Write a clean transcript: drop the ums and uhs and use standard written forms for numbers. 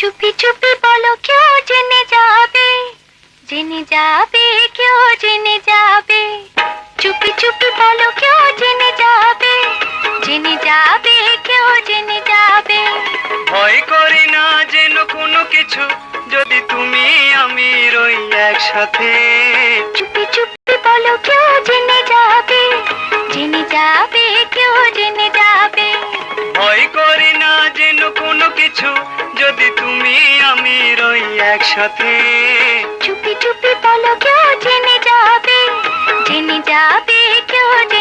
চুপি চুপি বলো কেউ জেনে যাবে, জেনে যাবে, কেউ জেনে যাবে। চুপি চুপি বলো কেউ জেনে যাবে, জেনে যাবে, কেউ জেনে যাবে। ভয় করি না যেন কোনো কিছু, যদি তুমি আমি রই একসাথে। চুপি চুপি বলো কেউ জেনে যাবে, জেনে যাবে, কেউ জেনে যাবে। ভয় করি না যেন কোনো কিছু, যদি তুমি আমি রই একসাথে। চুপি চুপি বলো কেউ জেনে যাবে, জেনে যাবে, কেউ জেনে